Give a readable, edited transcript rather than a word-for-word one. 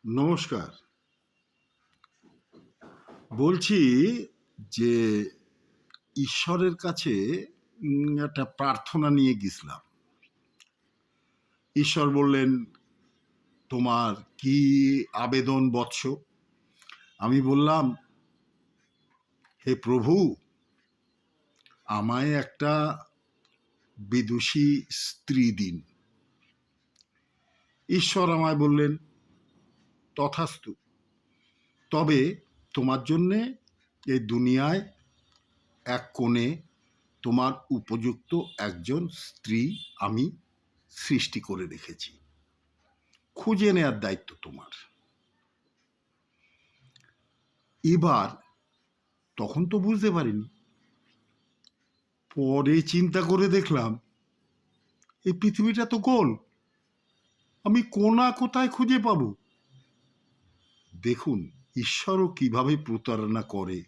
নমস্কার। বলছি যে ঈশ্বরের কাছে একটা প্রার্থনা নিয়ে গেছিলাম। ঈশ্বর বললেন, "তোমার কি আবেদন বৎস?" আমি বললাম, "হে প্রভু, আমায় একটা বিদুষী স্ত্রী দিন।" ঈশ্বর আমায় বললেন, "তথাস্তু। তবে তোমার জন্যে এই দুনিয়ায় এক কোণে তোমার উপযুক্ত একজন স্ত্রী আমি সৃষ্টি করে রেখেছি। খুঁজে নেয়ার দায়িত্ব তোমার।" এবার তখন তো বুঝতে পারিনি, পরে চিন্তা করে দেখলাম এই পৃথিবীটা তো গোল, আমি কোনা কোথায় খুঁজে পাবো? দেখুন ঈশ্বরও কিভাবে প্রতারণা করে।